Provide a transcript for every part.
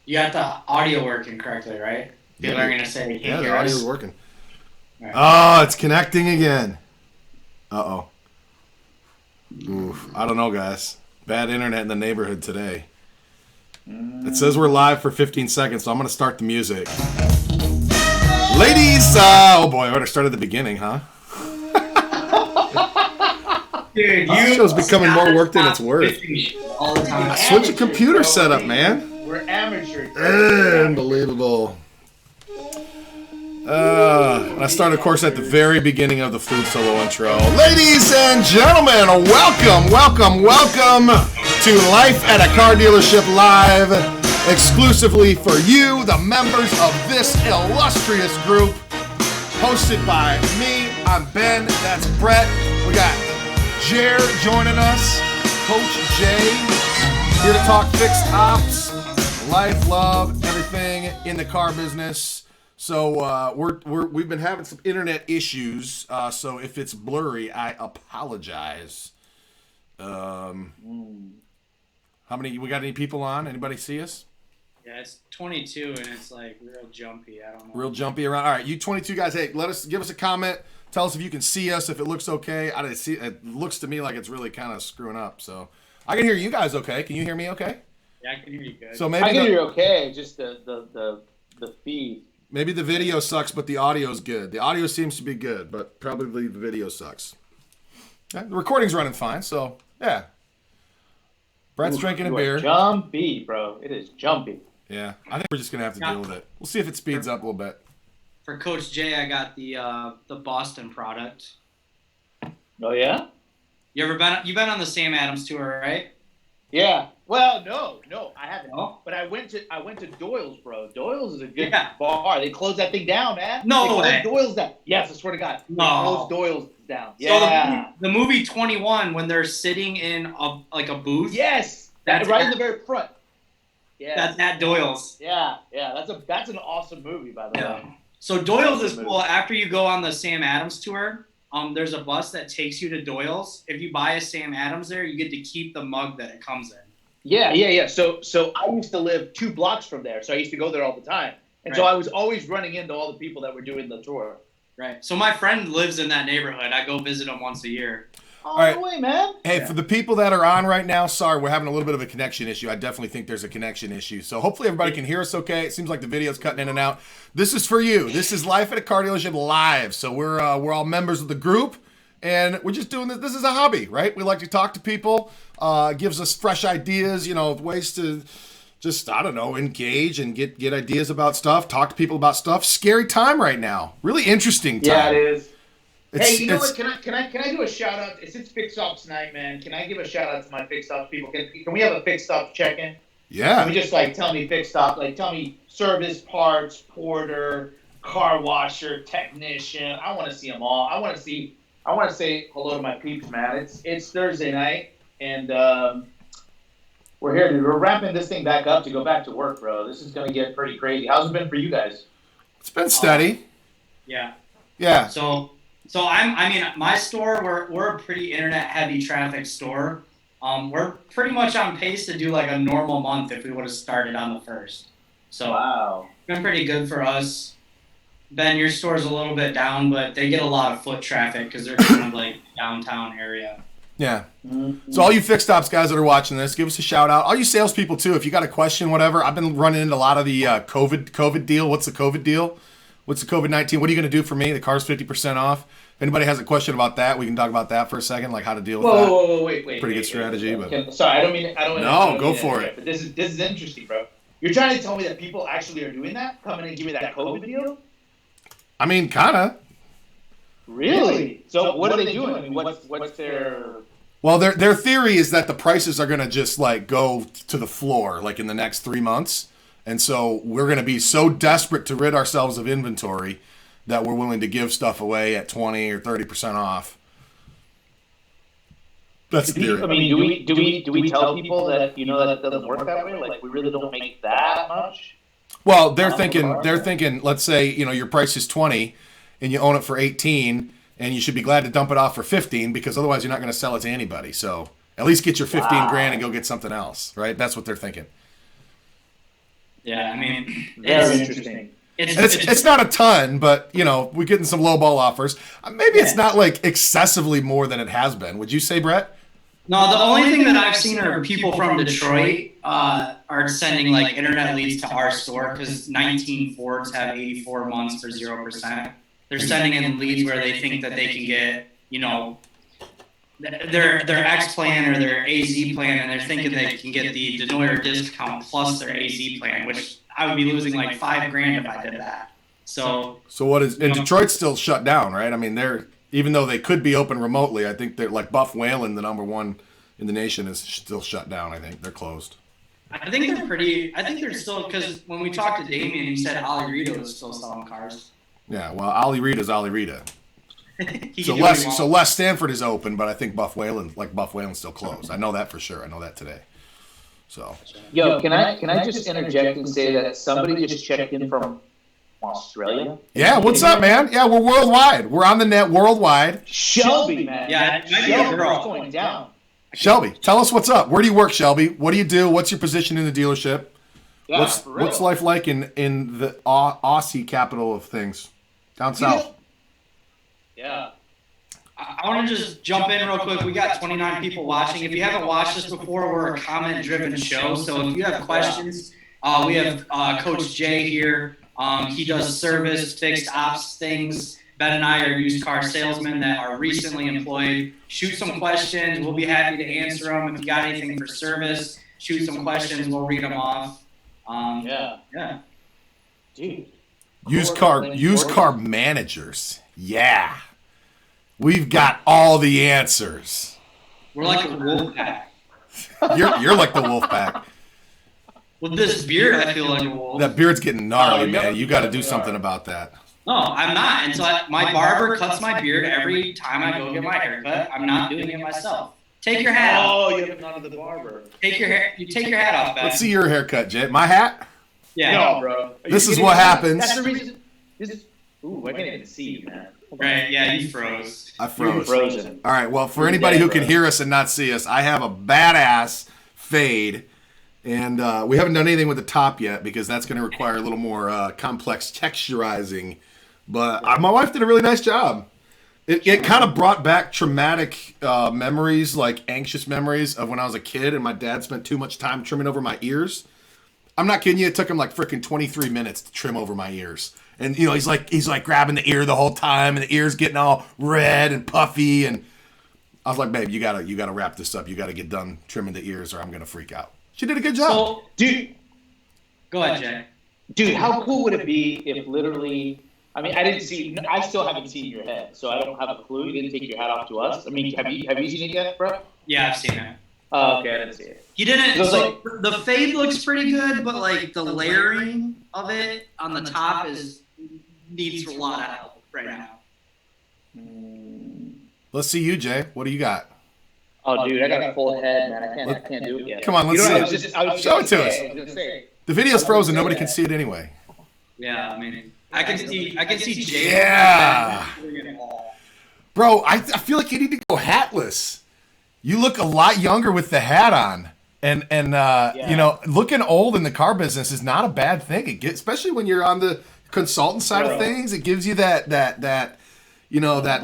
You got the audio working correctly, right? People are Yeah, gonna say, "Hey, yeah, the hear audio's us." working. All right. Oh, it's connecting again. Uh-oh. Oof. I don't know, guys. Bad internet in the neighborhood today. It says we're live for 15 seconds, so I'm going to start the music. Ladies, oh boy, I better start at the beginning, huh? Dude, This you show's becoming more gotta work than it's stop worth. switching shit all the time. Switch a computer setup, man. We're amateurs. Unbelievable. And I start, of course, at the very beginning of the Food Solo intro. Ladies and gentlemen, welcome to Life at a Car Dealership Live, exclusively for you, the members of this illustrious group, hosted by me. I'm Ben. That's Brett. We got Jer joining us, Coach Jay, here to talk fixed ops, life, love, everything in the car business. So we've been having some internet issues. So if it's blurry, I apologize. How many? We got any people on? Anybody see us? Yeah, it's 22 and it's like real jumpy. I don't know. Real jumpy around. All right, you 22 guys. Hey, give us a comment. Tell us if you can see us. If it looks okay. I didn't see. It looks to me like it's really kind of screwing up. So I can hear you guys okay. Can you hear me okay? Yeah, I can hear you good. So maybe I can hear you okay. Just the feed. maybe the video sucks, but the audio is good. The audio seems to be good, but probably the video sucks. Okay, the recording's running fine, so yeah. Brett's drinking a beer. Jumpy, bro. It is jumpy. Yeah, I think we're just gonna have to deal with it. We'll see if it speeds up a little bit. For Coach Jay, I got the Boston product. Oh yeah. You've been on the Sam Adams tour, right? Yeah. Well, no, I haven't. No? But I went to Doyle's, bro. Doyle's is a good Yeah. bar. They closed that thing down, man. No they way. closed Doyle's down. Yes, I swear to God. No. They closed Doyle's down. So Yeah. the movie 21, when they're sitting in a booth. Yes. That's right at- in the very front. Yeah. That's at Doyle's. Yeah. That's an awesome movie, by the Yeah. way. So Doyle's is cool. After you go on the Sam Adams tour, there's a bus that takes you to Doyle's. If you buy a Sam Adams there, you get to keep the mug that it comes in. Yeah. So I used to live 2 blocks from there, so I used to go there all the time, and so Right. I was always running into all the people that were doing the tour. Right. So my friend lives in that neighborhood. I go visit him once a year. Oh, All right. no way, man. Hey, for the people that are on right now, sorry, we're having a little bit of a connection issue. I definitely think there's a connection issue. So hopefully everybody can hear us okay. It seems like the video's cutting in and out. This is for you. This is Life at a Car Dealership Live. So we're all members of the group, and we're just doing this. This is a hobby, right? We like to talk to people. It gives us fresh ideas, ways to just, I don't know, engage and get ideas about stuff, talk to people about stuff. Scary time right now. Really interesting time. Yeah, it is. It's, Hey, you know it's- what? Can I do a shout out? Since Fix Ops night, man, can I give a shout out to my Fix Ops people? Can we have a Fix Ops check in? Can Yeah. we just tell me Fix Ops, tell me service, parts, porter, car washer, technician. I want to see them all. I want to say hello to my peeps, man. It's Thursday night, and we're here. We're ramping this thing back up to go back to work, bro. This is gonna get pretty crazy. How's it been for you guys? It's been steady. Yeah. Yeah. So I mean, my store, we're a pretty internet heavy traffic store. We're pretty much on pace to do like a normal month if we would have started on the 1st. So Wow. it's been pretty good for us. Ben, your store's a little bit down, but they get a lot of foot traffic because they're kind of like downtown area. Yeah. So all you fixed ops guys that are watching this, give us a shout out. All you salespeople too, if you got a question, whatever. I've been running into a lot of the COVID deal. What's the COVID deal? What's the COVID-19? What are you going to do for me? The car's 50% off. If anybody has a question about that, we can talk about that for a second, like how to deal with that. Whoa, wait. Pretty good strategy, but Sorry, I don't mean. No, go for it. But this is interesting, bro. You're trying to tell me that people actually are doing that, coming and give me that COVID deal? I mean, kind of. Really? So what are they doing? I mean, what's their? Well, their theory is that the prices are going to just like go to the floor like in the next 3 months. And so we're going to be so desperate to rid ourselves of inventory that we're willing to give stuff away at 20 or 30% off. That's the theory. I mean, do we tell people that that doesn't work that way? Like we really don't make that much? Well, they're thinking, let's say, your price is 20 and you own it for 18 and you should be glad to dump it off for 15 because otherwise you're not going to sell it to anybody. So at least get your 15 grand and go get something else, right? That's what they're thinking. Yeah, I mean, Very interesting. It's not a ton, but we're getting some low ball offers. Maybe it's not like excessively more than it has been. Would you say, Brett? No, the only thing that I've seen are people from Detroit are sending like internet leads to our store because 19 Fords have 84 months for 0%. They're sending in leads where they think that they can get, their X plan or their AZ plan, and they're thinking they can get the Denoyer discount plus their AZ plan, which I would be losing like $5,000 if I did that. So what is? And Detroit's still shut down, right? I mean, even though they could be open remotely, I think they're like Buff Whalen, the number one in the nation, is still shut down. I think they're closed. I think they're still, because when we talked to Damien, he said Ali Rita was still selling cars. Yeah, well, Ali Rita's Ali Rita. So Les Les Stanford is open, but I think Buff Whalen's still closed. I know that for sure. I know that today. So. Yo, can I just interject and say that somebody just checked in from Australia? Yeah, what's up, man? Yeah, we're worldwide. We're on the net worldwide. Shelby, man. Yeah, Shelby's going down. Shelby, tell us what's up. Where do you work, Shelby? What do you do? What's your position in the dealership? Yeah, what's life like in the Aussie capital of things? Down south. Yeah. I want to just jump in real quick. We got 29 people watching. If you haven't watched us before, we're a comment-driven show. So if you have questions, we have Coach Jay here. He does service, fixed ops things. Ben and I are used car salesmen that are recently employed. Shoot some questions. We'll be happy to answer them. If you got anything for service, shoot some questions. We'll read them off. Yeah. Dude. Used car managers. Yeah. We've got all the answers. We're like a wolf pack. You're like the wolf pack. With this beard, I feel like a wolf. That beard's getting gnarly, man. You got to do something about that. No, I'm not. And so my barber cuts my beard every time I go get my haircut. I'm not doing it myself. Take your hat off. Oh, you haven't gone to the barber. You take your hat off, Ben. Let's see your haircut, Jay. My hat? Yeah. No, bro. This is what happens. That's the reason. Ooh, I can't even see you, man. Right, yeah, you froze. I froze. Frozen. All right, well, for anybody who can hear us and not see us, I have a badass fade. And we haven't done anything with the top yet because that's going to require a little more complex texturizing. But my wife did a really nice job. It kind of brought back traumatic memories, like anxious memories of when I was a kid and my dad spent too much time trimming over my ears. I'm not kidding you. It took him like freaking 23 minutes to trim over my ears. And, he's like grabbing the ear the whole time and the ear's getting all red and puffy. And I was like, babe, you gotta wrap this up. You got to get done trimming the ears or I'm going to freak out. She did a good job. So, Dude. Go ahead, Jay. Dude, how cool would it be if literally, I still haven't seen your head, so I don't have a clue. You didn't take your hat off to us. I mean, have you seen it yet, bro? Yeah, I've seen it. Oh, okay, I didn't see it. You didn't. It So the fade looks pretty good, but like the layering of it on the top needs a lot of help right now. Let's see you, Jay. What do you got? Oh, dude, I got a full head, man. I can't do it yet. Come on, let's see it. Show it to us. I was gonna say. The video's frozen. Nobody can see it anyway. Yeah, I mean, I can see Jay. Yeah. Bro, I feel like you need to go hatless. You look a lot younger with the hat on. And looking old in the car business is not a bad thing. Especially when you're on the consultant side of things, it gives you that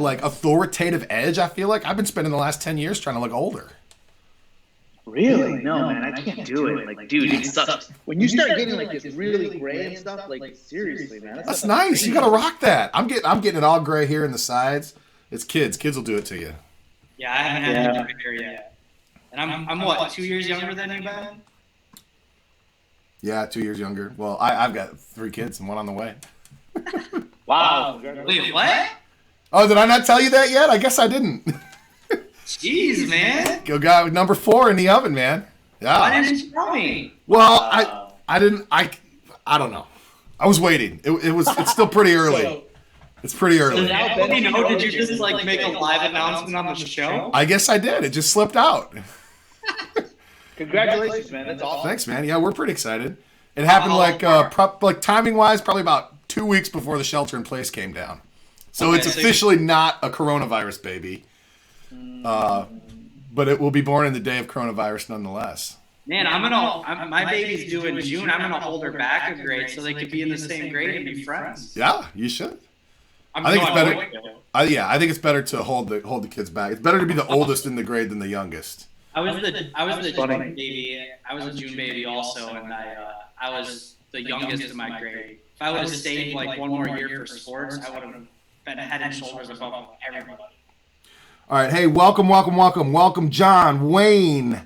like authoritative edge. I feel like I've been spending the last 10 years trying to look older. Really? No, man, I can't do it. Like, dude, it sucks. When you start getting like this really gray and stuff, like seriously, man. That's nice. You gotta rock that. I'm getting it all gray here in the sides. It's kids. Kids will do it to you. Yeah, I haven't had any gray hair yet. And I'm what, 2 years younger than you, Ben? Yeah, 2 years younger. Well, I've got 3 kids and one on the way. Wow. Wait, what? Oh, did I not tell you that yet? I guess I didn't. Jeez, man. Go got number 4 in the oven, man. Yeah. Why didn't you tell me? Well, I didn't. I don't know. I was waiting. It's still pretty early. It's pretty early. Did you just like make a live announcement on the show? I guess I did. It just slipped out. Congratulations, man. That's awesome. Thanks, man. Yeah, we're pretty excited. It happened like timing wise, probably about 2 weeks before the shelter in place came down. So it's officially not a coronavirus baby. But it will be born in the day of coronavirus nonetheless. Man, my baby's due in June. I'm gonna hold her back a grade so they could be in the same grade and be friends. Yeah, you should. I'm I think it's better. going to. I think it's better to hold the kids back. It's better to be the oldest in the grade than the youngest. I was the June baby. I was a June baby also, and I was the youngest in my grade. If I would have stayed like one more year for sports, I would have been head and shoulders above everybody. All right, hey, welcome, John, Wayne,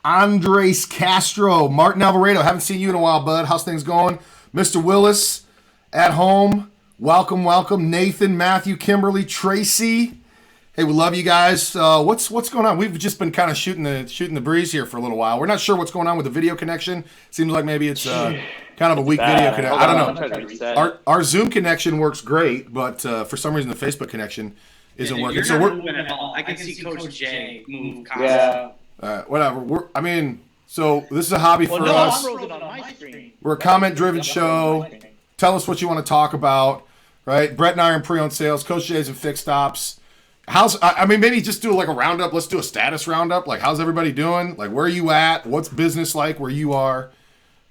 Andres Castro, Martin Alvarado. Haven't seen you in a while, bud. How's things going? Mr. Willis at home. Welcome, Nathan, Matthew, Kimberly, Tracy. Hey, we love you guys. What's going on? We've just been kind of shooting the breeze here for a little while. We're not sure what's going on with the video connection. Seems like maybe it's kind of a weak video connection. I don't know. Our Zoom connection works great, but for some reason the Facebook connection isn't working. So we're moving at all. I can see Coach J move constantly. Yeah. Whatever. So this is a hobby for us. We're a comment-driven show. Tell us what you want to talk about, right? Brett and I are in pre-owned sales. Coach J's in fixed ops. Maybe just do like a roundup. Let's do a status roundup. Like, how's everybody doing? Like, where are you at? What's business like where you are?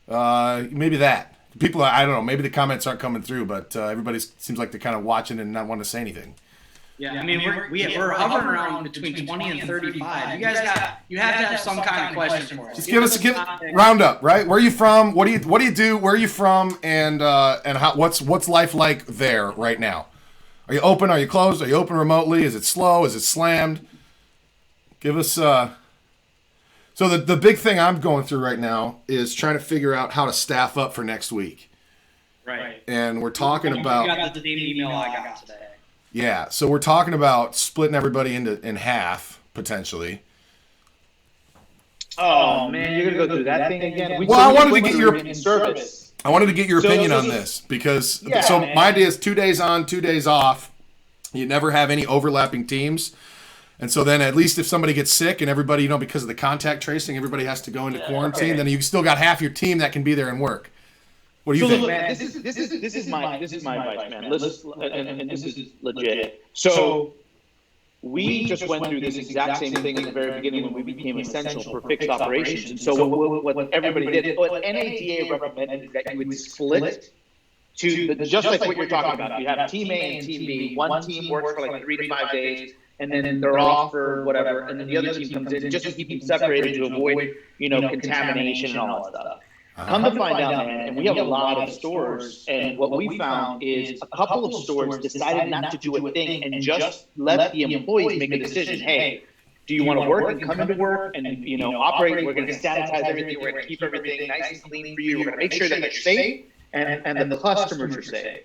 Maybe that. People, I don't know. Maybe the comments aren't coming through, but everybody seems like they're kind of watching and not wanting to say anything. Yeah, I mean, we're hovering around between 20 and 35. You have to have some kind of question for us. Just give us a roundup, right? Where are you from? What do you do? Where are you from? And what's life like there right now? Are you open? Are you closed? Are you open remotely? Is it slow? Is it slammed? Give us. So the big thing I'm going through right now is trying to figure out how to staff up for next week. Right. And we're talking about. You got the same email I got today. Yeah, so we're talking about splitting everybody in half potentially. Oh man, you're gonna go through that thing again. I wanted to get your service. I wanted to get your opinion on this because my idea is 2 days on, 2 days off. You never have any overlapping teams. And so then at least if somebody gets sick and everybody, because of the contact tracing, everybody has to go into quarantine, then you still got half your team that can be there and work. What do you think? Look, man, this is my advice, man. And this is legit. So we just went through this exact same thing at the very beginning when we became essential for fixed operations. And so what everybody did, what NADA recommended is that you would split to just like what you're talking about. You have Team A and Team B. One team works for like 3 to 5 days, and then they're off for whatever, and then the other team comes in just to keep them separated to avoid, contamination and all that stuff. Come to find out, man, and we have a lot of stores, and what we found is a couple of stores decided not to do a thing and just let the employees make a decision. Hey, do you want to work and come into work and operate? We're going to sanitize everything. We're going to keep everything nice and clean for you. We're going to make sure that you're safe and the customers are safe.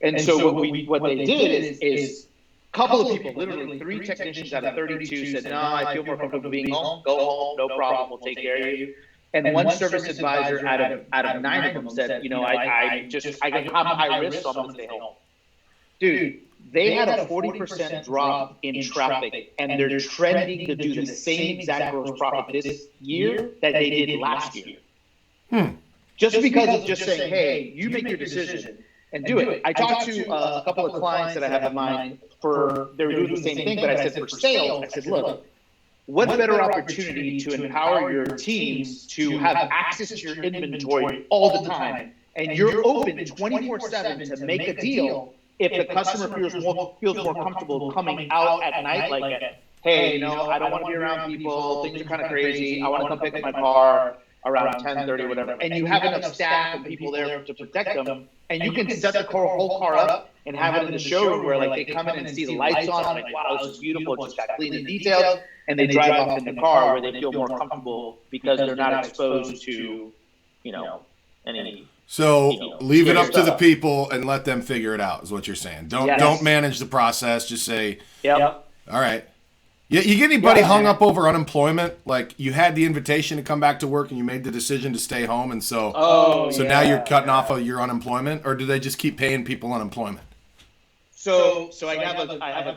And so what they did is a couple of people, literally 3 technicians out of 32 said, no, I feel more comfortable being home. Go home, no problem. We'll take care of you. And one service advisor out of 9 of them said, I get high risk, so I'm going to stay home. Dude, they had a 40% drop in traffic, and they're trending to do the same exact gross profit this year that they did last year. Just because of just saying, hey, you make your decision and do it. I talked to a couple of clients that I have in mind they were doing the same thing, but I said for sales, I said, look, what better opportunity to empower your teams to have access to your inventory all the time, and you're open 24/7 to make a deal if the customer feels more comfortable coming out at night, like, hey, I don't want to be around people, things are kind of crazy, I want to come pick up my car around 10:30, whatever, and you have enough staff and people there to protect them, and you can set the whole car up and have it in the showroom where like they come in and see the lights on, like, wow, this is beautiful, it just got clean and detailed, and they drive off in the car where they feel more comfortable because they're not exposed to, any. So leave it up to the people and let them figure it out is what you're saying. Don't manage the process. Just say, yep. All right. You get anybody hung up over unemployment? Like you had the invitation to come back to work and you made the decision to stay home, and so now you're cutting off of your unemployment, or do they just keep paying people unemployment? So I have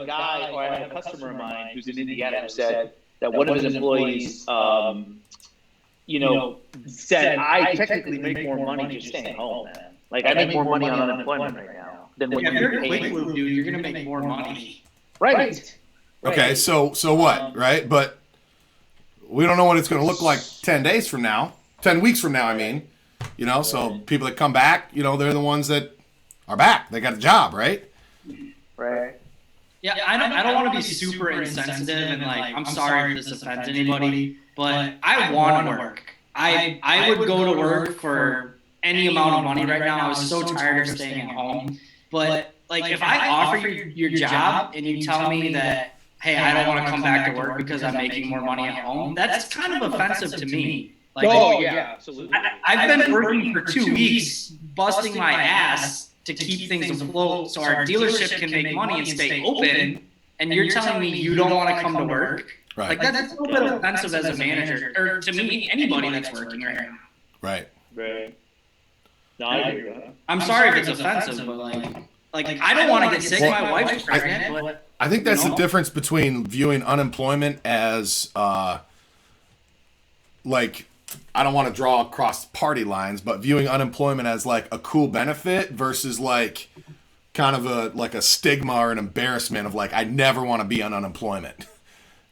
a guy, or I have a customer of mine who's in Indiana who said that one of his employees, said, I technically make more money just staying home, man. Like I make more money on unemployment right now than when you're quick move, dude. You're gonna make more money. Right. Okay, so what, right? But we don't know what it's going to look like 10 days from now, 10 weeks from now, I mean. So people that come back, they're the ones that are back. They got a job, right? Right. Yeah, I don't want to be super insensitive and like, I'm sorry if this offends anybody, but I want to work. I would go to work for any amount of money right now. I was so tired of staying at home. But like, if I offer you your job and you tell me that, hey, I don't want to come back to work because I'm making more money at home, that's kind of offensive to me. Like, absolutely. I've been working for 2 weeks, busting my ass to keep things afloat so our dealership can make money and stay open, and you're telling me you don't want to come to work? Right. Like, that's a little bit offensive as a manager, or to me, anybody that's working right now. Right. Right. No, I agree with that. I'm sorry if it's offensive, but like I don't want to get sick. My wife's pregnant, but I think that's the difference between viewing unemployment as, like, I don't want to draw across party lines, but viewing unemployment as like a cool benefit versus like kind of a stigma or an embarrassment of like, I never want to be on unemployment,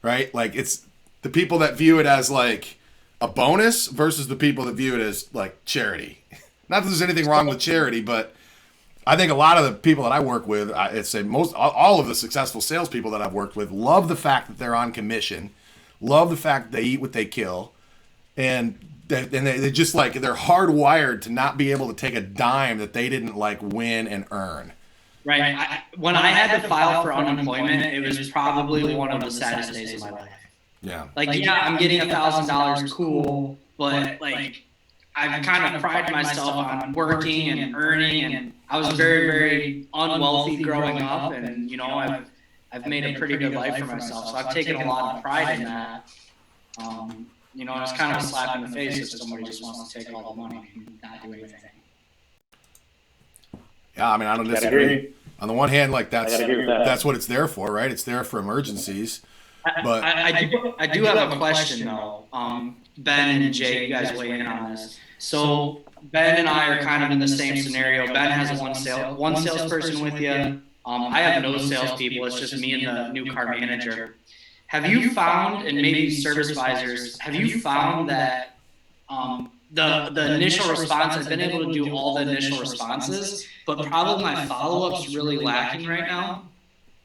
right? Like, it's the people that view it as like a bonus versus the people that view it as like charity. Not that there's anything wrong with charity, but I think a lot of the people that I work with, I'd say all of the successful salespeople that I've worked with love the fact that they're on commission, love the fact that they eat what they kill, and they just like, they're hardwired to not be able to take a dime that they didn't like win and earn. right. When I had to file for unemployment, it was probably one of the saddest days of my life. Yeah. Like, yeah, I'm getting $1,000, cool, but like, I've kind of prided myself on working and earning, and I was very, very unwealthy growing up, and I've made a pretty good life for myself, so I've taken a lot of pride in that. It's kind of a slap in the face if somebody just wants to take all the money and not do anything. Yeah, I mean, I don't disagree. On the one hand, like that's what it's there for, right? It's there for emergencies. But I do have a question though. Ben and Jay, you guys weigh in on this. So Ben and I are kind of in the same scenario. Ben has one salesperson with you. I have no salespeople. It's just me and the new car manager. Have you found, and maybe service advisors, have you found that the initial response, I've been able to do all the initial responses, but probably my follow-up's really lacking right now.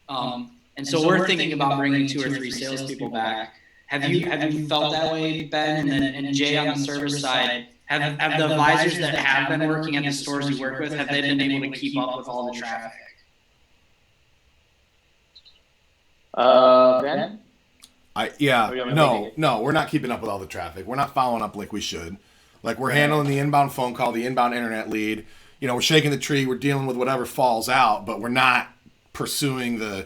And so we're thinking about bringing 2 or 3 salespeople back. Have you felt that way, Ben? And Jay on the service side, have the advisors that have been working at the stores you work with, have they been able to keep up with all the traffic? Ben? No, we're not keeping up with all the traffic. We're not following up like we should. Like, we're handling the inbound phone call, the inbound internet lead. We're shaking the tree. We're dealing with whatever falls out, but we're not pursuing the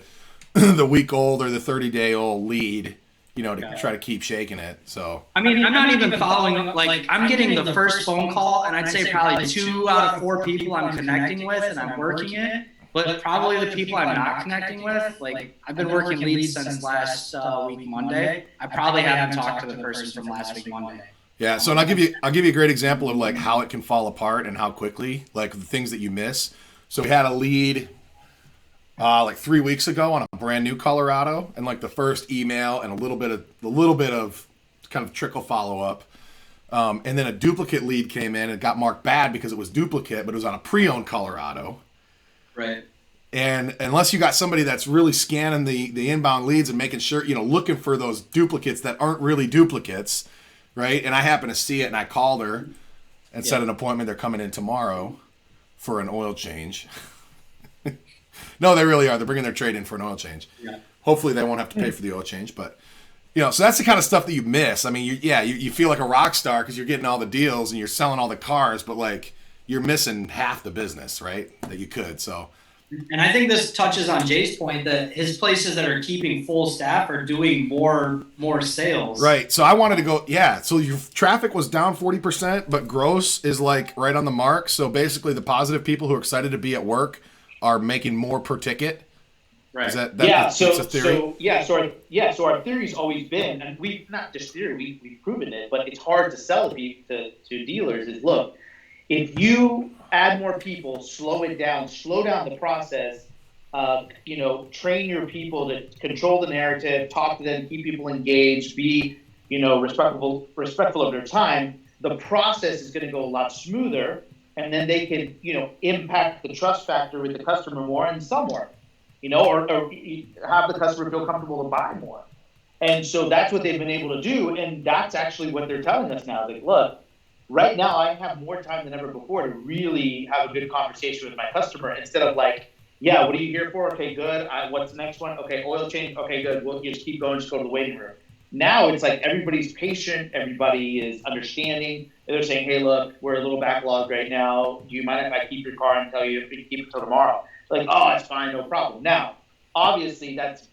the week-old or the 30-day-old lead, to try to keep shaking it. So I mean, I'm not even following. Like, I'm getting the first phone call, and I'd say probably 2 out of 4 people I'm connecting with, and I'm working it. But probably the people I'm not connecting with, like, I've been working leads since last week Monday. I probably haven't talked to the person from last week Monday. Yeah, so and I'll give you a great example of like how it can fall apart and how quickly, like the things that you miss. So we had a lead like 3 weeks ago on a brand new Colorado, and like the first email and a little bit of kind of trickle follow up, and then a duplicate lead came in and got marked bad because it was duplicate, but it was on a pre-owned Colorado. Right. And unless you got somebody that's really scanning the inbound leads and making sure, looking for those duplicates that aren't really duplicates, right? And I happen to see it, and I called her and set an appointment. They're coming in tomorrow for an oil change. No, they really are. They're bringing their trade in for an oil change. Yeah. Hopefully they won't have to pay for the oil change, but so that's the kind of stuff that you miss. I mean, you feel like a rock star because you're getting all the deals and you're selling all the cars, but like you're missing half the business, right? That you could. So. And I think this touches on Jay's point that his places that are keeping full staff are doing more sales. Right. So I wanted to go, so your traffic was down 40%, but gross is like right on the mark. So basically the positive people who are excited to be at work are making more per ticket. Right. Is that's a theory? So our theory's always been, and we've not just theory, we've proven it, but it's hard to sell to dealers is, look, if you add more people, slow down the process, train your people to control the narrative, talk to them, keep people engaged, be respectful of their time, the process is going to go a lot smoother, and then they can, impact the trust factor with the customer more and sell more, or have the customer feel comfortable to buy more. And so that's what they've been able to do, and that's actually what they're telling us now. Like, look, right now I have more time than ever before to really have a good conversation with my customer instead of like, yeah, what are you here for? Okay, good. What's the next one? Okay, oil change. Okay, good. We'll just keep going. Just go to the waiting room. Now it's like everybody's patient. Everybody is understanding. They're saying, hey, look, we're a little backlogged right now. Do you mind if I keep your car and tell you if we can keep it till tomorrow? Like, oh, it's fine, no problem. Now, obviously, that's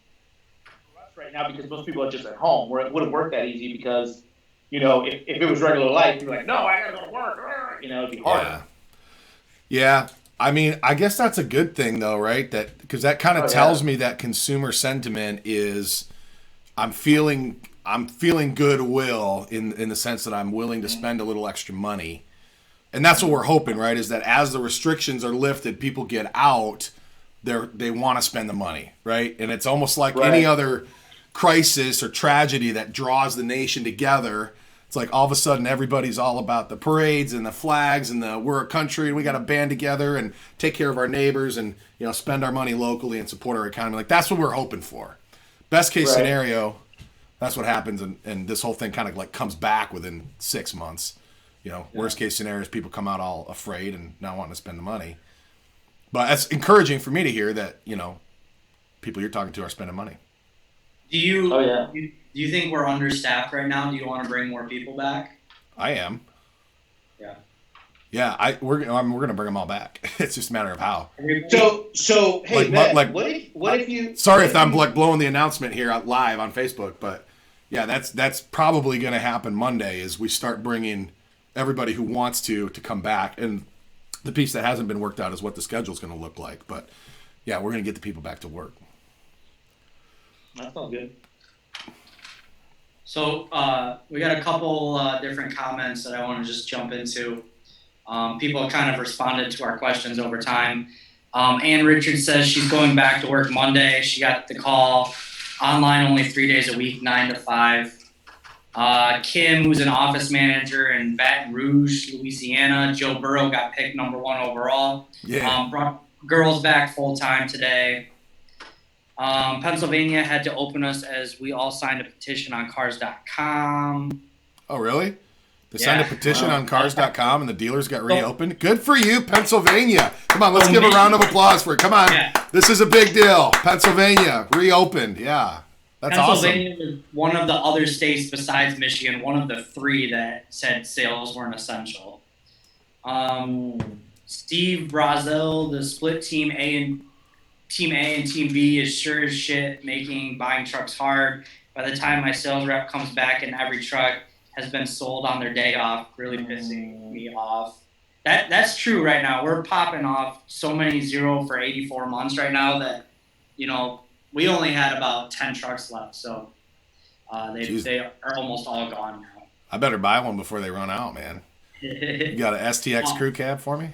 for us right now because most people are just at home. Where it wouldn't work that easy because, if it was regular life, you'd be like, no, I gotta go to work. It'd be harder. Yeah. I mean, I guess that's a good thing though, right? That because that kind of tells me that consumer sentiment is, I'm feeling goodwill in the sense that I'm willing to spend a little extra money, and that's what we're hoping, right? Is that as the restrictions are lifted, people get out, they want to spend the money, right? And it's almost like any other crisis or tragedy that draws the nation together. It's like all of a sudden everybody's all about the parades and the flags and we're a country and we got to band together and take care of our neighbors and spend our money locally and support our economy. Like that's what we're hoping for. Best case scenario, that's what happens, and this whole thing kind of like comes back within 6 months. Worst case scenario is people come out all afraid and not wanting to spend the money. But that's encouraging for me to hear that people you're talking to are spending money. Do you think we're understaffed right now? Do you want to bring more people back? I am. Yeah. Yeah, we're gonna bring them all back. It's just a matter of how. So hey, Ben, what if you? Sorry if I'm like blowing the announcement here out live on Facebook, but yeah, that's probably gonna happen Monday. Is we start bringing everybody who wants to come back, and the piece that hasn't been worked out is what the schedule's gonna look like. But yeah, we're gonna get the people back to work. That sounds good. So we got a couple different comments that I want to just jump into. People kind of responded to our questions over time. Ann Richards says she's going back to work Monday. She got the call online only 3 days a week, 9 to 5. Kim, who's an office manager in Baton Rouge, Louisiana. Joe Burrow got picked number 1 overall. Yeah. Brought girls back full time today. Pennsylvania had to open us as we all signed a petition on cars.com. Oh, really? They signed a petition on cars.com and the dealers got reopened? Good for you, Pennsylvania. Come on, let's give a round of applause for it. Come on. Yeah. This is a big deal. Pennsylvania reopened. Yeah. That's Pennsylvania was one of the other states besides Michigan, one of the 3 that said sales weren't essential. Steve Brazil, the split Team A and Team B is sure as shit making buying trucks hard. By the time my sales rep comes back and every truck has been sold on their day off, really pissing me off. That's true right now. We're popping off so many 0 for 84 months right now that, we only had about 10 trucks left. So they are almost all gone now. I better buy one before they run out, man. You got an STX crew cab for me?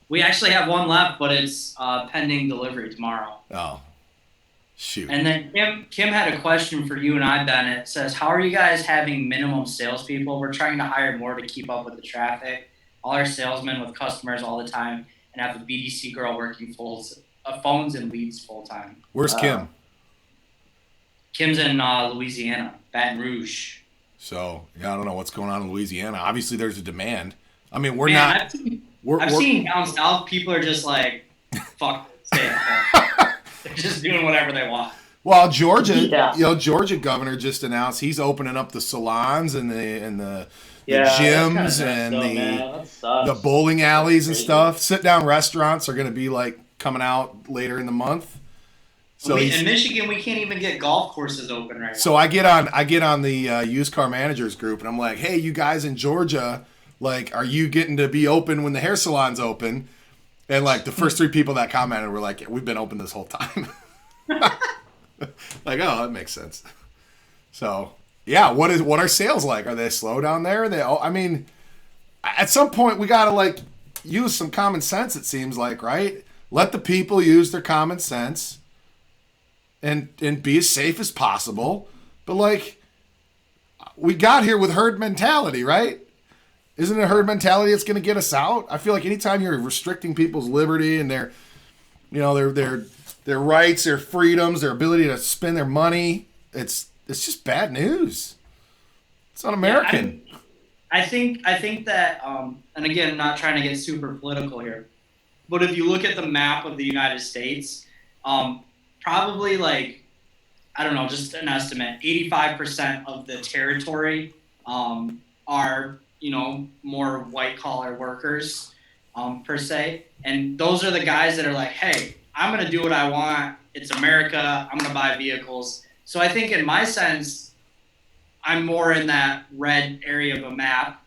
We actually have one left, but it's pending delivery tomorrow. Oh, shoot. And then Kim had a question for you and I, Ben. It says, how are you guys having minimum salespeople? We're trying to hire more to keep up with the traffic. All our salesmen with customers all the time and have a BDC girl working phones and leads full time. Where's Kim? Kim's in Louisiana, Baton Rouge. So, yeah, I don't know what's going on in Louisiana. Obviously, there's a demand. I mean, I've seen down south, people are just like, fuck, stay at home. They're just doing whatever they want. Well, Georgia, Georgia governor just announced he's opening up the salons and the gyms and the bowling alleys and stuff. Sit down restaurants are going to be like coming out later in the month. So in Michigan, we can't even get golf courses open right now. So I get on the used car managers group and I'm like, hey, you guys in Georgia, like, are you getting to be open when the hair salon's open? And like the first 3 people that commented were like, we've been open this whole time. Like, oh, that makes sense. So yeah, what are sales like? Are they slow down there? At some point we gotta like use some common sense. It seems like, right? Let the people use their common sense and be as safe as possible. But like, we got here with herd mentality, right? Isn't it herd mentality that's going to get us out? I feel like anytime you're restricting people's liberty and their rights, their freedoms, their ability to spend their money, it's just bad news. It's un-American. Yeah, I think that, and again, I'm not trying to get super political here, but if you look at the map of the United States, probably like, I don't know, just an estimate, 85% of the territory are, more white collar workers per se. And those are the guys that are like, hey, I'm going to do what I want. It's America. I'm going to buy vehicles. So I think in my sense, I'm more in that red area of a map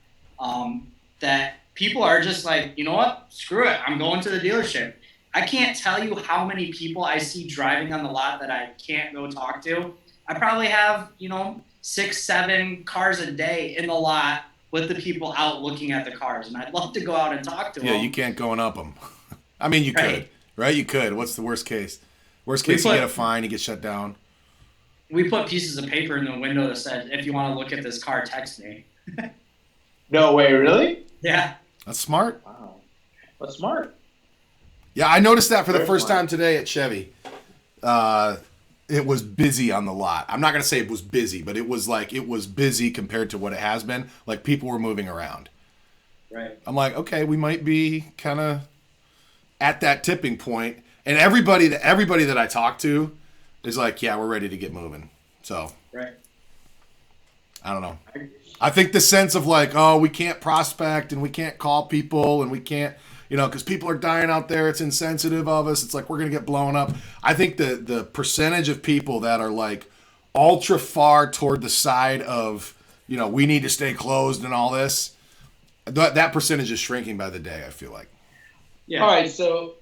that people are just like, you know what? Screw it. I'm going to the dealership. I can't tell you how many people I see driving on the lot that I can't go talk to. I probably have, 6, 7 cars a day in the lot with the people out looking at the cars. And I'd love to go out and talk to them. Yeah, you can't go and up them. I mean, you could, right? You could. What's the worst case? Worst case, you get a fine, you get shut down. We put pieces of paper in the window that said, if you want to look at this car, text me. No way, really? Yeah. That's smart. Wow. That's smart. Yeah, I noticed that for the first time today at Chevy. It was busy on the lot. I'm not going to say it was busy, but it was busy compared to what it has been. Like, people were moving around. Right. I'm like, okay, we might be kind of at that tipping point. And everybody that I talk to is like, yeah, we're ready to get moving. So, right. I don't know. I think the sense of like, oh, we can't prospect and we can't call people and we can't, because people are dying out there. It's insensitive of us. It's like we're going to get blown up. I think the percentage of people that are like ultra far toward the side of, we need to stay closed and all this, that percentage is shrinking by the day, I feel like. Yeah. All right, so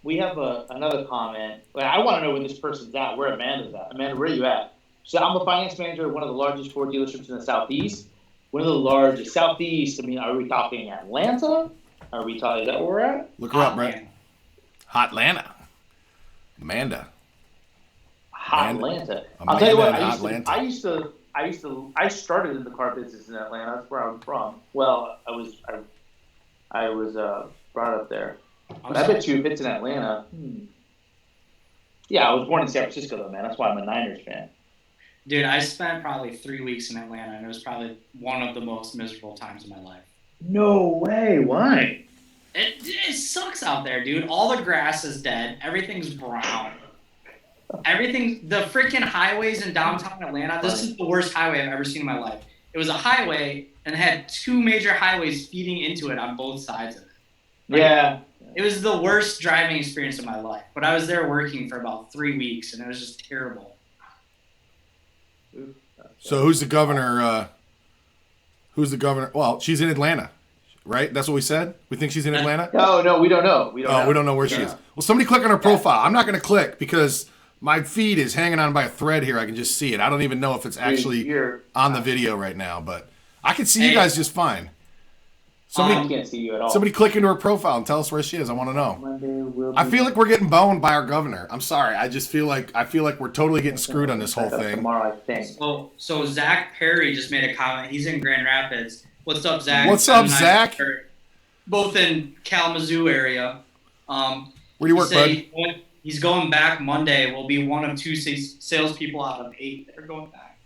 we have another comment. I want to know where this person's at, where Amanda's at. Amanda, where are you at? So I'm the finance manager of one of the largest Ford dealerships in the Southeast. One of the largest. Southeast, I mean, are we talking Atlanta? Are we talking, is that where we're at? Look her up, Brett. Hotlanta. Amanda. Hotlanta. I'll tell you what, I started in the car business in Atlanta. That's where I was from. Well, I was brought up there. But I bet you if it's in Atlanta, yeah, I was born in San Francisco though, man. That's why I'm a Niners fan. Dude, I spent probably 3 weeks in Atlanta, and it was probably one of the most miserable times of my life. No way. Why? It sucks out there, dude. All the grass is dead. Everything's brown. The freaking highways in downtown Atlanta, this is the worst highway I've ever seen in my life. It was a highway and it had 2 major highways feeding into it on both sides of it. Yeah. It was the worst driving experience of my life. But I was there working for about 3 weeks, and it was just terrible. So who's the governor? Well, she's in Atlanta, right? That's what we said? We think she's in Atlanta? No, we don't know. We don't know where she is. Well, somebody click on her profile. I'm not going to click because my feed is hanging on by a thread here. I can just see it. I don't even know if it's actually on the video right now, but I can see you guys just fine. I can't see you at all. Somebody click into her profile and tell us where she is. I want to know. I feel like we're getting boned by our governor. I'm sorry. I just feel like we're totally getting screwed on this whole thing. Tomorrow, I think. So Zach Perry just made a comment. He's in Grand Rapids. What's up, Zach? What's up, Zach? Both in Kalamazoo area. Where do you work, bud? He's going back Monday. We'll be one of 2 salespeople out of 8 that are going back.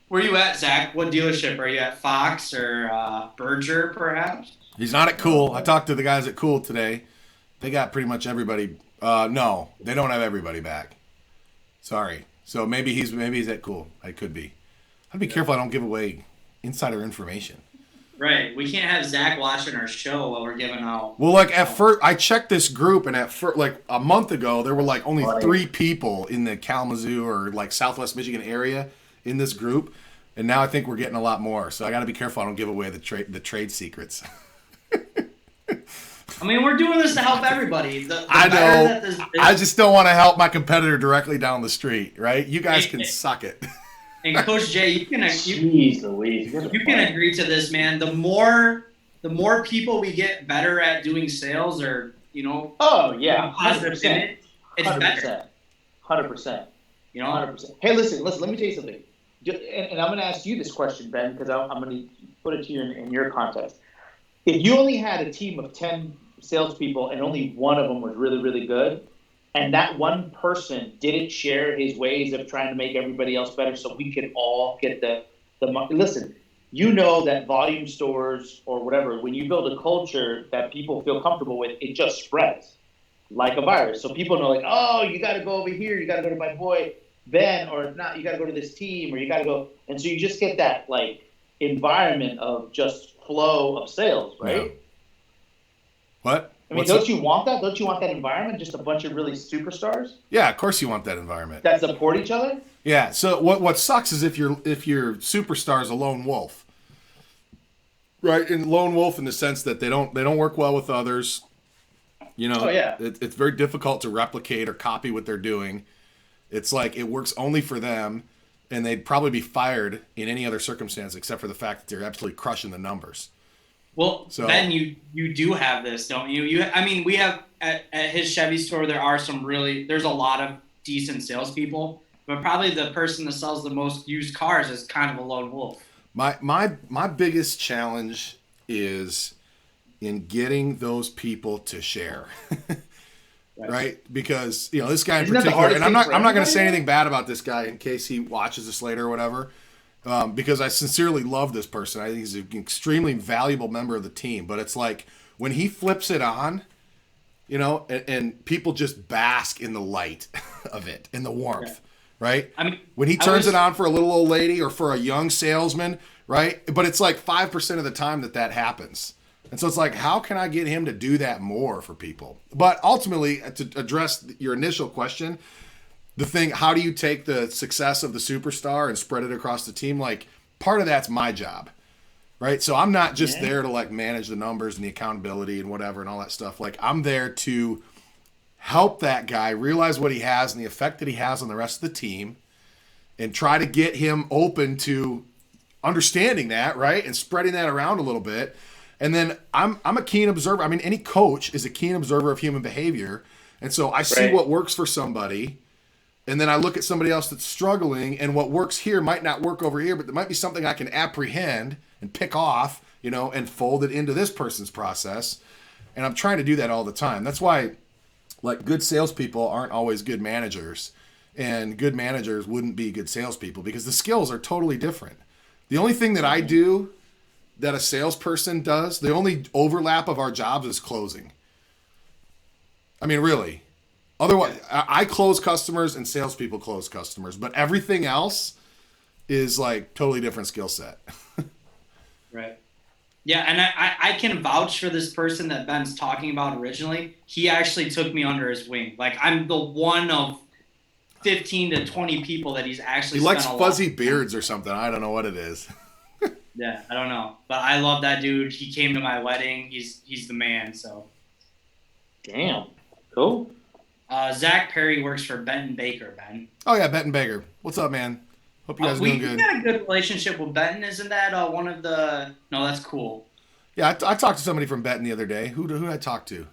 Where are you at, Zach? What dealership? Are you at Fox or Berger, perhaps? He's not at Cool. I talked to the guys at Cool today. They got pretty much everybody. No, they don't have everybody back. Sorry. So maybe he's at Cool. I could be. I'd be careful I don't give away insider information. Right. We can't have Zach watching our show while we're giving out. Well, like at first, I checked this group, and at first, like a month ago, there were like only 3 people in the Kalamazoo or like Southwest Michigan area in this group, and now I think we're getting a lot more. So I got to be careful I don't give away the trade secrets. I mean, we're doing this to help everybody. I know. I just don't want to help my competitor directly down the street, right? You guys can suck it. And Coach Jay, you can Jeez Louise, you can agree to this, man. The more people we get better at doing sales, or oh yeah, positive in it, it's better. 100%. 100%. Hey, listen. Let me tell you something. and I'm going to ask you this question, Ben, because I'm going to put it to you in your context. If you only had a team of 10 salespeople and only one of them was really, really good, and that one person didn't share his ways of trying to make everybody else better so we could all get the listen, you know that volume stores or whatever, when you build a culture that people feel comfortable with, it just spreads like a virus. So people know, like, oh, you got to go over here, you got to go to my boy Ben, or if not, you got to go to this team, or you got to go. And so you just get that, like, environment of just flow of sales, right? Yeah. What? I mean, don't you want that? Don't you want that environment? Just a bunch of really superstars? Yeah, of course you want that environment. That support each other? Yeah. So what sucks is if your superstar is a lone wolf, right? And lone wolf in the sense that they don't work well with others. You know, Oh, yeah. It's very difficult to replicate or copy what they're doing. It's like it works only for them, and they'd probably be fired in any other circumstance except for the fact that they're absolutely crushing the numbers. Well, So- Ben, you do have this, don't you? I mean, we have at his Chevy store. There's a lot of decent salespeople, but probably the person that sells the most used cars is kind of a lone wolf. My biggest challenge is in getting those people to share. Right? Because, you know, this guy in Isn't that the particular, hardest and I'm thing not for going to say everybody, anything bad about this guy in case he watches this later or whatever, because I sincerely love this person. I think he's an extremely valuable member of the team. But it's like when he flips it on, you know, and people just bask in the light of it, in the warmth, right? I mean, When he turns it on for a little old lady or for a young salesman, right? But it's like 5% of the time that happens. And so it's like, how can I get him to do that more for people? But ultimately, to address your initial question, the thing, how do you take the success of the superstar and spread it across the team? Like, part of that's my job, right? So I'm not just there to like manage the numbers and the accountability and whatever and all that stuff. Like, I'm there to help that guy realize what he has and the effect that he has on the rest of the team and try to get him open to understanding that, right? And spreading that around a little bit. And then I'm a keen observer. I mean, any coach is a keen observer of human behavior. And so I see Right. what works for somebody, and then I look at somebody else that's struggling, and what works here might not work over here, but there might be something I can apprehend and pick off, you know, and fold it into this person's process. And I'm trying to do that all the time. That's why, like, good salespeople aren't always good managers, and good managers wouldn't be good salespeople because the skills are totally different. The only thing that I do that a salesperson does, the only overlap of our jobs is closing. I mean, really. Otherwise, I close customers and salespeople close customers, but everything else is like totally different skill set. Right. Yeah, and I can vouch for this person that Ben's talking about originally. He actually took me under his wing. Like, I'm the one of 15 to 20 people that he's actually He likes spent a lot fuzzy of time. beards or something. I don't know what it is. Yeah, I don't know. But I love that dude. He came to my wedding. He's the man, so. Damn. Cool. Zach Perry works for Benton Baker, Ben. Oh yeah, Benton Baker. What's up, man? Hope you guys are we doing good. got a good relationship with Benton. Isn't that one of the... No, that's cool. Yeah, I talked to somebody from Benton the other day. Who did I talk to?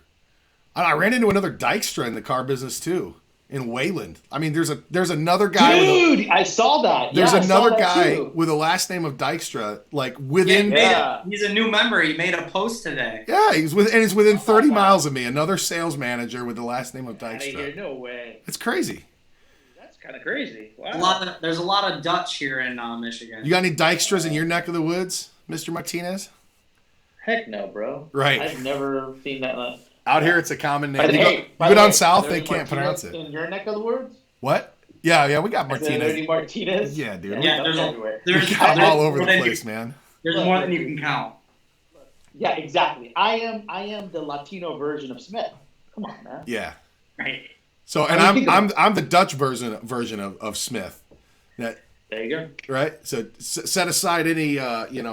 I ran into another Dykstra in the car business too, in Wayland. I mean, there's another guy. Dude, I saw that. There's Yeah, I saw another that guy too. with a last name of Dykstra, like within. Yeah. He's a new member. He made a post today. Yeah, he's within 30 miles of me. Another sales manager with the last name of Outta here, Dykstra. no way. It's crazy. That's kind of crazy. Wow. There's a lot of Dutch here in Michigan. You got any Dykstras in your neck of the woods, Mr. Martinez? Heck no, bro. Right. I've never seen that. Out here, it's a common name. By the You way, go down way, south, there's they can't pronounce it. In your neck of the woods? What? Yeah, we got Is there any Martinez. Martinez? Yeah, dude. Yeah, There's there's everywhere. We There's got them all over more the than place, man. There's more than you can count. Yeah, exactly. I am the Latino version of Smith. Come on, man. Yeah. Right. So, and I mean, think I'm the Dutch version of Smith. That There you go. right. So set aside any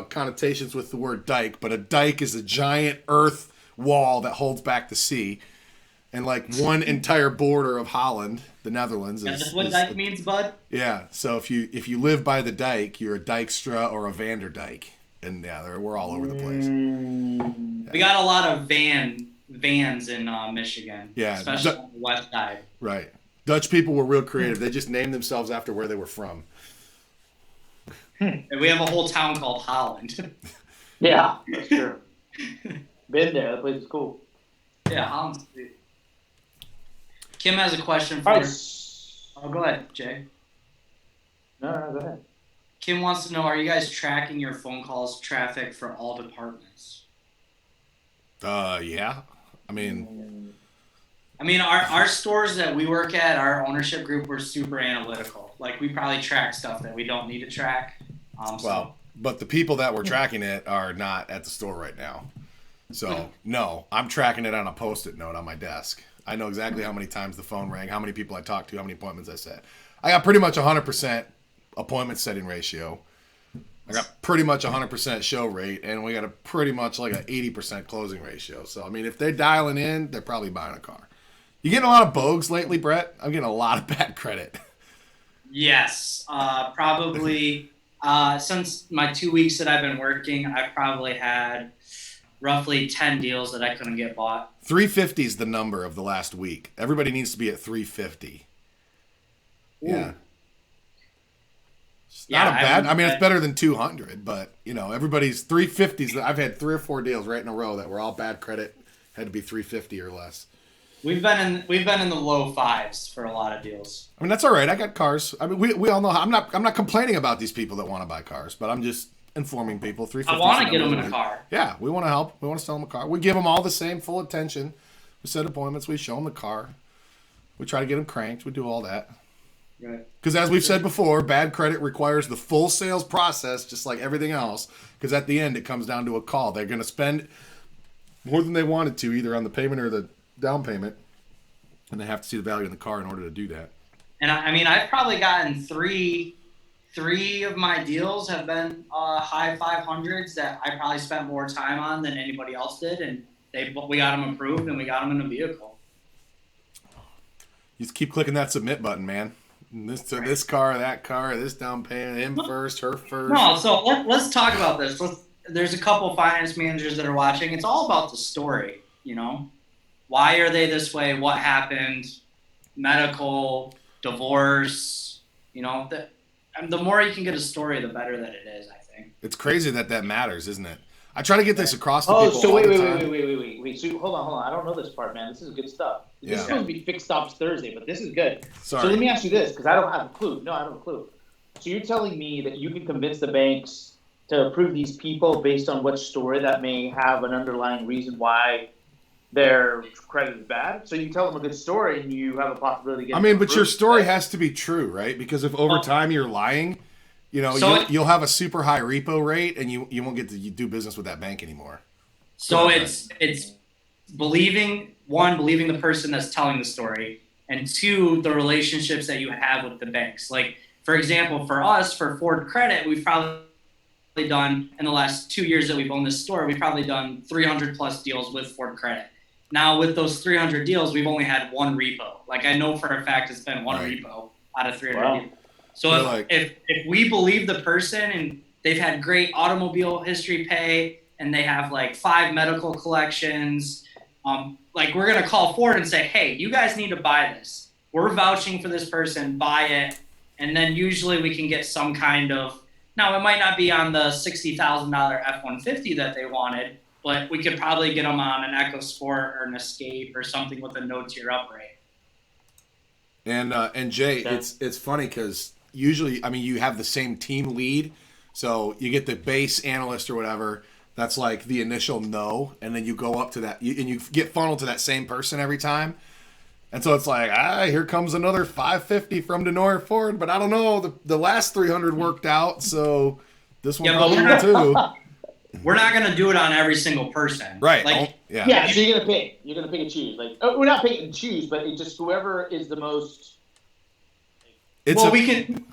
connotations with the word dike, but a dike is a giant earth wall that holds back the sea, and like one entire border of Holland, the Netherlands. That's what dyke means, bud. Yeah. So if you live by the dike, you're a Dykstra or a Vanderdijk, and yeah, we're all over the place. We got a lot of vans in Michigan. Yeah. Especially on the west side. Right. Dutch people were real creative. They just named themselves after where they were from. And we have a whole town called Holland. Yeah, that's true. Been there. That place is cool. Yeah, Holland's sweet. Kim has a question for All you. right. Oh, go ahead, Jay. No, go ahead. Kim wants to know, are you guys tracking your phone calls traffic for all departments? Yeah. I mean, our stores that we work at, our ownership group, we're super analytical. Like, we probably track stuff that we don't need to track. well, but the people that were tracking it are not at the store right now. So, no, I'm tracking it on a Post-it note on my desk. I know exactly how many times the phone rang, how many people I talked to, how many appointments I set. I got pretty much 100% appointment setting ratio. I got pretty much 100% show rate, and we got a pretty much like an 80% closing ratio. So, I mean, if they're dialing in, they're probably buying a car. You getting a lot of bogues lately, Brett? I'm getting a lot of bad credit. Yes, probably. Since my 2 weeks that I've been working, I've probably had roughly 10 deals that I couldn't get bought. 350 is the number of the last week. Everybody needs to be at 350. Ooh. Yeah. Yeah, Not a bad. I mean, it's better than 200, but everybody's 350s. I've had 3 or 4 deals right in a row that were all bad credit, had to be 350 or less. We've been in the low fives for a lot of deals. I mean, that's all right. I got cars. I mean, we all know. I'm not complaining about these people that want to buy cars, but I'm just informing people. 350. I want to get them in a car. Yeah, we want to help. We want to sell them a car. We give them all the same full attention. We set appointments. We show them the car. We try to get them cranked. We do all that. Right. Because as we've said before, bad credit requires the full sales process, just like everything else. Because at the end, it comes down to a call. They're going to spend more than they wanted to, either on the payment or the down payment, and they have to see the value in the car in order to do that. And I've probably gotten three of my deals have been high 500s that I probably spent more time on than anybody else did, and we got them approved and we got them in a vehicle. You just keep clicking that submit button, man. This car, that car, this down payment, him first, her first. No, so let's talk about this. There's a couple finance managers that are watching. It's all about the story, Why are they this way? What happened? Medical, divorce, the more you can get a story, the better that it is, I think. It's crazy that matters, isn't it? I try to get this across to people. Oh, so wait. So hold on. I don't know this part, man. This is good stuff. This is supposed to be Fixed Stops Thursday, but this is good. Sorry. So let me ask you this, because I don't have a clue. No, I don't have a clue. So you're telling me that you can convince the banks to approve these people based on what story that may have an underlying reason why their credit is bad? So you tell them a good story and you have a possibility of getting but your story has to be true, right? Because if over time you're lying, you'll have a super high repo rate and you won't get to do business with that bank anymore. So it's believing the person that's telling the story, and 2, the relationships that you have with the banks. Like, for example, for us, for Ford Credit, we've probably done, in the last 2 years that we've owned this store, we've probably done 300 plus deals with Ford Credit. Now, with those 300 deals, we've only had one repo. Like, I know for a fact it's been one repo out of 300 deals. So if we believe the person and they've had great automobile history pay and they have like 5 medical collections, we're going to call Ford and say, hey, you guys need to buy this. We're vouching for this person, buy it. And then usually we can get some kind of, now it might not be on the $60,000 F-150 that they wanted, but we could probably get them on an EcoSport or an Escape or something with a no-tier upgrade. And Jay, it's funny because usually, you have the same team lead. So you get the base analyst or whatever. That's like the initial no. And then you go up to that and you get funneled to that same person every time. And so it's like, here comes another 550 from Denoyer Ford. But I don't know. The last 300 worked out. So this one probably will too. We're not going to do it on every single person. Right. Yeah, so you're going to pick. You're going to pick and choose. We're not picking and choose, but it's just whoever is the most. We can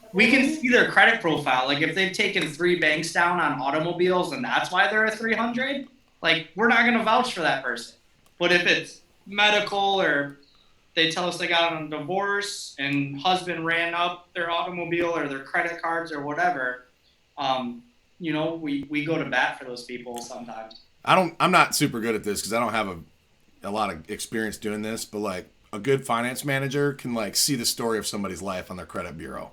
see their credit profile. Like, if they've taken 3 banks down on automobiles and that's why they're a 300, we're not going to vouch for that person. But if it's medical or they tell us they got on a divorce and husband ran up their automobile or their credit cards or whatever, we go to bat for those people sometimes. I'm not super good at this because I don't have a lot of experience doing this, but a good finance manager can see the story of somebody's life on their credit bureau.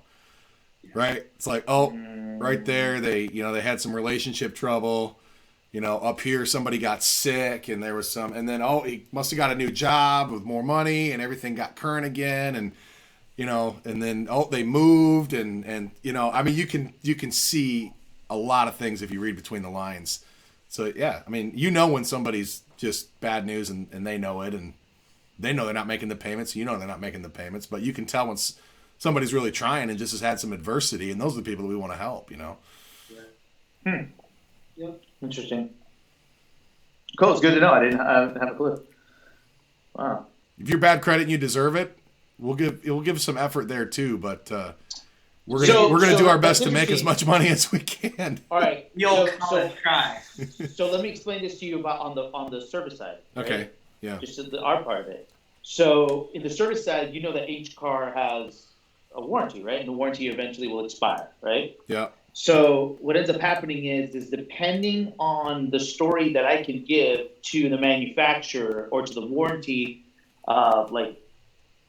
right? It's like, oh, right there, they had some relationship trouble. Up here somebody got sick and there was some, and then he must have got a new job with more money and everything got current again, and and then they moved and I mean you can see a lot of things if you read between the lines. So yeah, I mean when somebody's just bad news and they know it and they know they're not making the payments, they're not making the payments, but you can tell when somebody's really trying and just has had some adversity, and those are the people that we want to help. Yep. Interesting. Cool. It's good to know. I didn't have a clue. Wow. If you're bad credit and you deserve it, we'll give some effort there too. But we're gonna do our best to make as much money as we can. All right. Try. So let me explain this to you about on the service side. Right? Okay. Yeah. Just our part of it. So in the service side, that each car has a warranty, right? And the warranty eventually will expire, right? Yeah. So what ends up happening is depending on the story that I can give to the manufacturer or to the warranty, like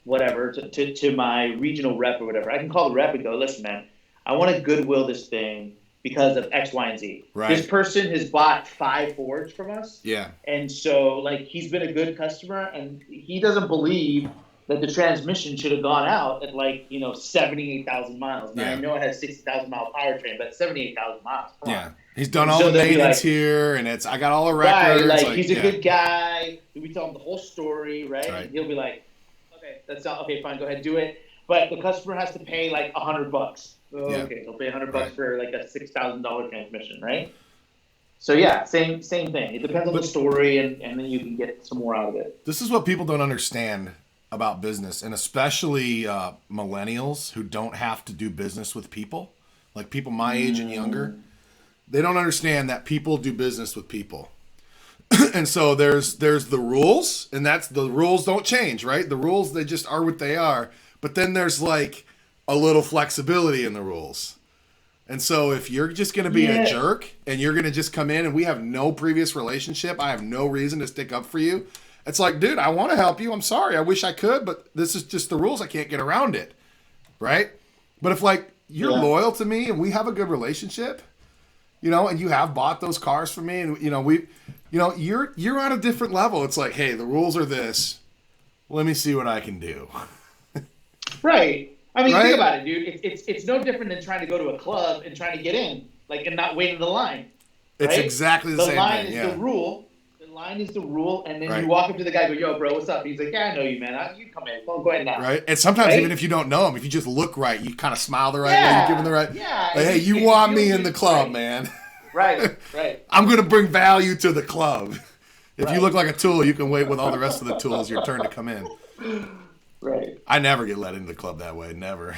whatever, to my regional rep or whatever, I can call the rep and go, listen, man, I want to goodwill this thing because of X, Y, and Z. Right. This person has bought 5 Fords from us. Yeah. And so he's been a good customer and he doesn't believe that the transmission should have gone out at 78,000 miles. Now I know it has 60,000 mile powertrain, but 78,000 miles. Yeah, he's done all the maintenance here, and I got all the records. Right, he's a good guy. We tell him the whole story, right? And he'll be like, okay, okay, fine, go ahead, do it. But the customer has to pay $100. Okay, they'll pay $100 for a $6,000 transmission, right? So yeah, same thing. It depends on the story, and then you can get some more out of it. This is what people don't understand about business, and especially millennials who don't have to do business with people, like people my age and younger. They don't understand that people do business with people. And so there's the rules, and that's the rules don't change, right? The rules, they just are what they are. But then there's a little flexibility in the rules. And so if you're just going to be a jerk and you're going to just come in and we have no previous relationship, I have no reason to stick up for you. It's like, dude, I want to help you. I'm sorry. I wish I could, but this is just the rules. I can't get around it. Right? But if you're loyal to me and we have a good relationship, and you have bought those cars for me and you're on a different level. It's like, hey, the rules are this. Let me see what I can do. Right. I mean, think about it, dude. It's no different than trying to go to a club and trying to get in, and not wait in the line. Right? It's exactly the same thing. The line is the rule. Line is the rule, and then you walk up to the guy and go, yo, bro, what's up? He's like, yeah, I know you, man. You come in. Well, go ahead now. Right? And sometimes even if you don't know him, if you just look right, you kind of smile the right way, you give him the right. Yeah. Hey, you want me in the club, man. Right. I'm going to bring value to the club. If you look like a tool, you can wait with all the rest of the tools your turn to come in. Right. I never get let into the club that way. Never.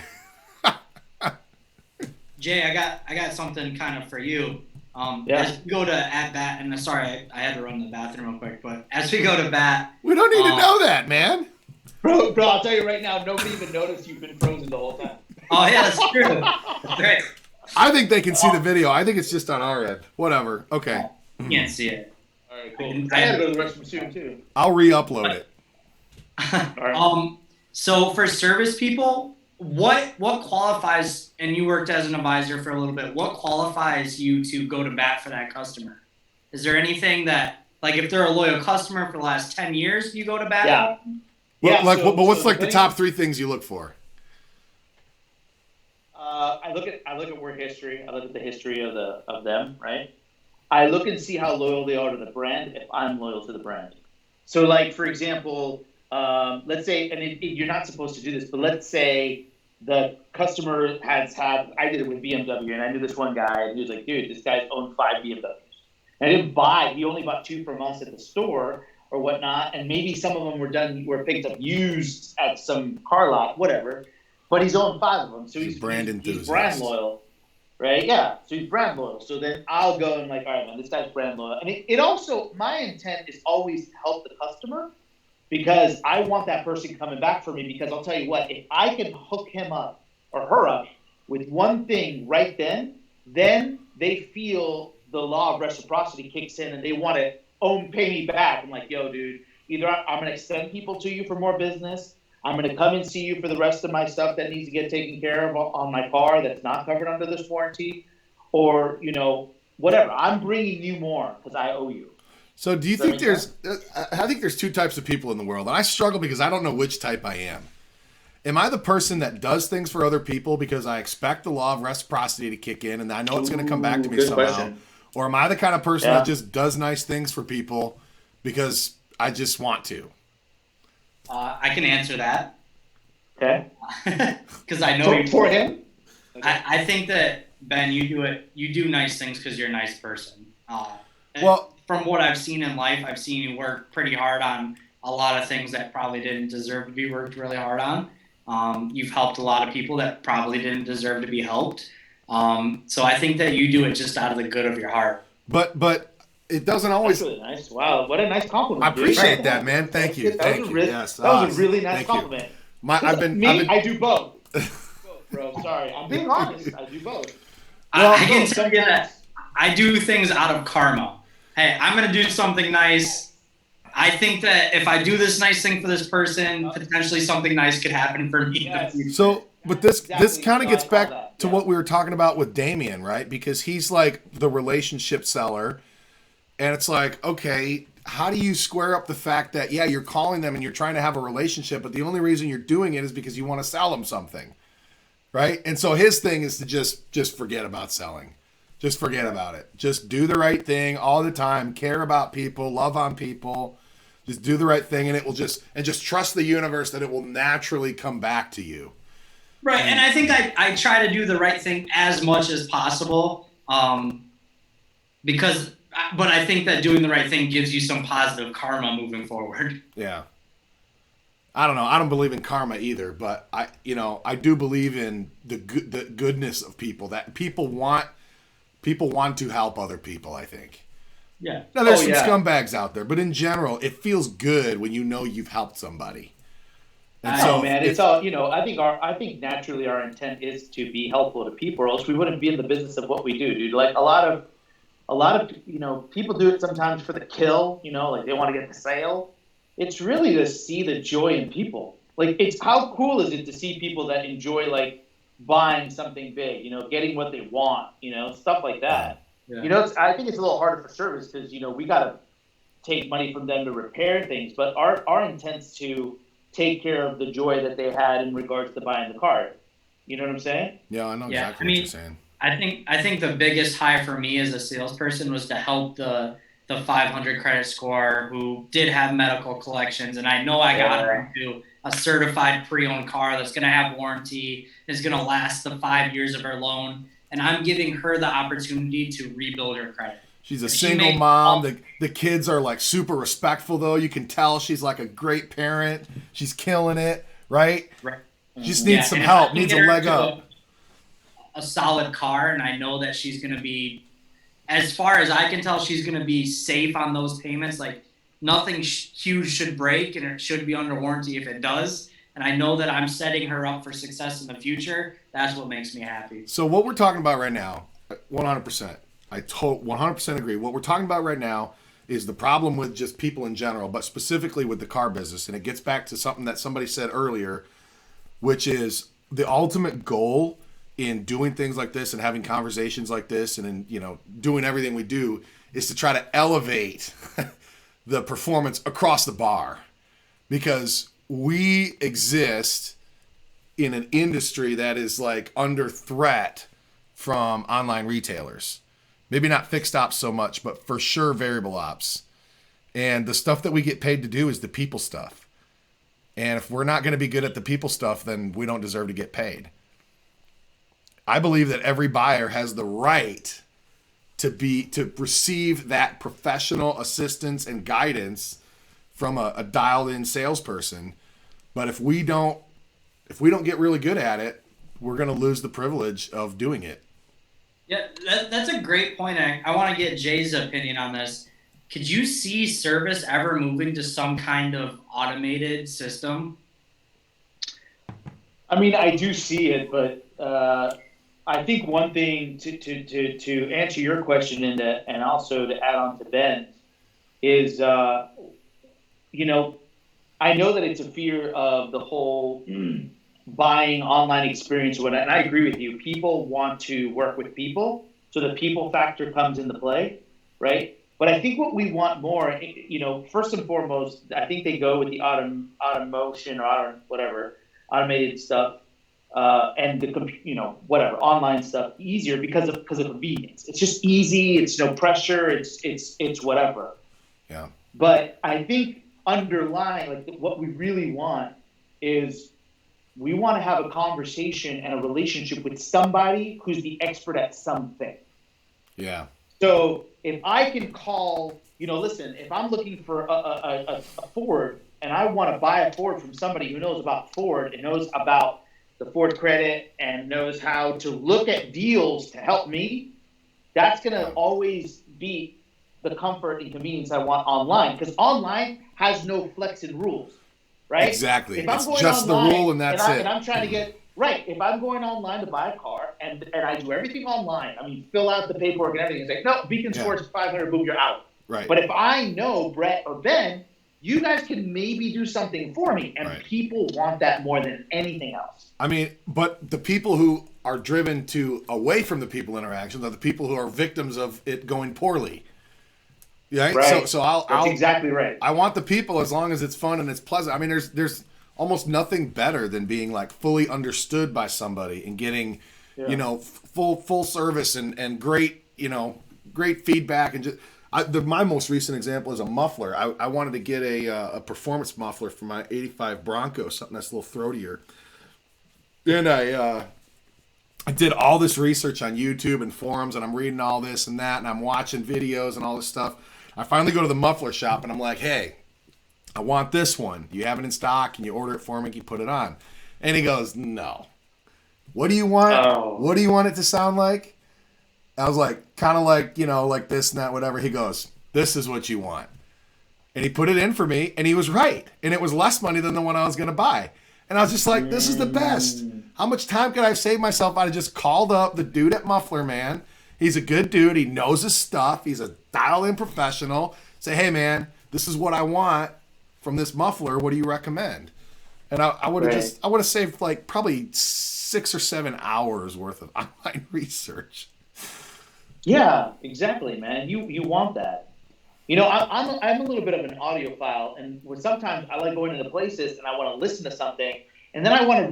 Jay, I got something kind of for you. As we go to at bat, and sorry, I had to run to the bathroom real quick, but as we go to bat, we don't need to know that, man. Bro, I'll tell you right now, nobody even noticed you've been frozen the whole time. Oh yeah, that's true. That's right. I think they can see the video. I think it's just on our end. Whatever. Okay. You can't see it. All right, cool. I gotta go to the restroom soon too. I'll re-upload it. All right. So for service people, what qualifies, and you worked as an advisor for a little bit, what qualifies you to go to bat for that customer? Is there anything that, if they're a loyal customer for the last 10 years, you go to bat? Yeah. But what's the top 3 things you look for? I look at work history. I look at the history of them, right? I look and see how loyal they are to the brand, if I'm loyal to the brand. So for example, let's say, and you're not supposed to do this, but let's say the customer I did it with BMW, and I knew this one guy, and he was like, dude, this guy's owned 5 BMWs. And he only bought 2 from us at the store or whatnot, and maybe some of them were picked up used at some car lot, whatever, but he's owned 5 of them, so he's brand loyal. Right? Yeah. So he's brand loyal. So then I'll go and all right, man, this guy's brand loyal. And it also, my intent is always to help the customer, because I want that person coming back for me, because I'll tell you what, if I can hook him up or her up with one thing right then they feel the law of reciprocity kicks in and they want to pay me back. I'm like, yo, dude, either I'm going to extend people to you for more business, I'm going to come and see you for the rest of my stuff that needs to get taken care of on my car that's not covered under this warranty, or whatever. I'm bringing you more because I owe you. So do you think I think there's two types of people in the world, and I struggle because I don't know which type I am. Am I the person that does things for other people because I expect the law of reciprocity to kick in and I know it's going to come back to me somehow? Question. Or am I the kind of person that just does nice things for people because I just want to? I can answer that. Okay. Because I know for him. Okay. I think that, Ben, you do nice things because you're a nice person. From what I've seen in life, I've seen you work pretty hard on a lot of things that probably didn't deserve to be worked really hard on. You've helped a lot of people that probably didn't deserve to be helped. So I think that you do it just out of the good of your heart. But it doesn't always. That's really nice. Wow, what a nice compliment. I appreciate that, man. Thank you. That was a really nice compliment. I do both. Bro, sorry. I'm being honest. I do both. I can tell you that I do things out of karma. Hey, I'm going to do something nice. I think that if I do this nice thing for this person, potentially something nice could happen for me. Yes. So, but this kind of gets back to what we were talking about with Damien, right? Because he's like the relationship seller. And it's like, okay, how do you square up the fact that, yeah, you're calling them and you're trying to have a relationship, but the only reason you're doing it is because you want to sell them something, right? And so his thing is to just forget about selling. Just forget about it. Just do the right thing all the time. Care about people. Love on people. Just do the right thing, and it will just trust the universe that it will naturally come back to you. Right, and I think I try to do the right thing as much as possible, but I think that doing the right thing gives you some positive karma moving forward. Yeah. I don't know. I don't believe in karma either, but I do believe in the goodness of people. That people want to help other people, I think. Yeah. Now there's some scumbags out there, but in general, it feels good when you know you've helped somebody. And so, man, it's all I think naturally our intent is to be helpful to people, or else we wouldn't be in the business of what we do, dude. Like a lot of people do it sometimes for the kill, like they want to get the sale. It's really to see the joy in people. Like, it's how cool is it to see people that enjoy like buying something big, getting what they want, stuff like that. Yeah. I think it's a little harder for service because, we got to take money from them to repair things. But our intent's to take care of the joy that they had in regards to buying the car. You know what I'm saying? Yeah, I know exactly what you're saying. I think the biggest high for me as a salesperson was to help the 500 credit score who did have medical collections. And I know I got her into a certified pre-owned car that's going to have warranty, is going to last the 5 years of her loan. And I'm giving her the opportunity to rebuild her credit. She's a single mom. The kids are like super respectful, though. You can tell she's like a great parent. She's killing it, right? Right. She just needs some help, needs a leg up. A solid car, and I know that she's going to be, as far as I can tell, she's going to be safe on those payments. Like, nothing huge should break, and it should be under warranty if it does. And I know that I'm setting her up for success in the future. That's what makes me happy. So what we're talking about right now, 100%. I 100% agree. What we're talking about right now is the problem with just people in general, but specifically with the car business. And it gets back to something that somebody said earlier, which is the ultimate goal in doing things like this and having conversations like this and in, doing everything we do is to try to elevate the performance across the bar, because we exist in an industry that is like under threat from online retailers. Maybe not fixed ops so much, but for sure variable ops. And the stuff that we get paid to do is the people stuff. And if we're not going to be good at the people stuff, then we don't deserve to get paid. I believe that every buyer has the right to receive that professional assistance and guidance from a dialed-in salesperson. But if we don't get really good at it, we're going to lose the privilege of doing it. Yeah, that's a great point. I want to get Jay's opinion on this. Could you see service ever moving to some kind of automated system? I mean, I do see it, but I think one thing to answer your question and also to add on to Ben is, I know that it's a fear of the whole buying online experience, and I agree with you. People want to work with people, so the people factor comes into play, right? But I think what we want more, first and foremost, I think they go with the automotion or whatever automated stuff, and the whatever online stuff easier because of convenience. It's just easy. It's no pressure. It's whatever. Yeah. But I think underlying, like what we really want is we want to have a conversation and a relationship with somebody who's the expert at something. Yeah. So if I can call, listen, if I'm looking for a Ford and I want to buy a Ford from somebody who knows about Ford and knows about the Ford credit and knows how to look at deals to help me, that's going to always be the comfort and convenience I want online, because online has no flexing rules, right? Exactly. If I'm It's going just online, the rule and that's it. And I'm trying to get right. If I'm going online to buy a car and I do everything online, I mean, fill out the paperwork and everything, and say, no, Beacon Sports is 500, boom, you're out. Right. But if I know Brett or Ben, you guys can maybe do something for me, and people want that more than anything else. I mean, but the people who are driven to away from the people interactions are the people who are victims of it going poorly. Yeah. Right. So I'll exactly right. I want the people as long as it's fun and it's pleasant. I mean, there's almost nothing better than being like fully understood by somebody and getting, full service and great, great feedback and just. My most recent example is a muffler. I wanted to get a performance muffler for my 85 Bronco, something that's a little throatier. And I did all this research on YouTube and forums, and I'm reading all this and that, and I'm watching videos and all this stuff. I finally go to the muffler shop, and I'm like, hey, I want this one. You have it in stock? Can you order it for me? Can you put it on? And he goes, no. What do you want? Oh. What do you want it to sound like? I was like, kind of like, like this and that, whatever. He goes, this is what you want. And he put it in for me, and he was right. And it was less money than the one I was going to buy. And I was just like, this is the best. How much time could I have saved myself? I just called up the dude at Muffler Man. He's a good dude. He knows his stuff. He's a dialed-in professional. Say, hey, man, this is what I want from this muffler. What do you recommend? And I would have saved like probably 6 or 7 hours worth of online research. Yeah, exactly, man. You want that. I'm a little bit of an audiophile, and sometimes I like going into places and I want to listen to something, and then I want to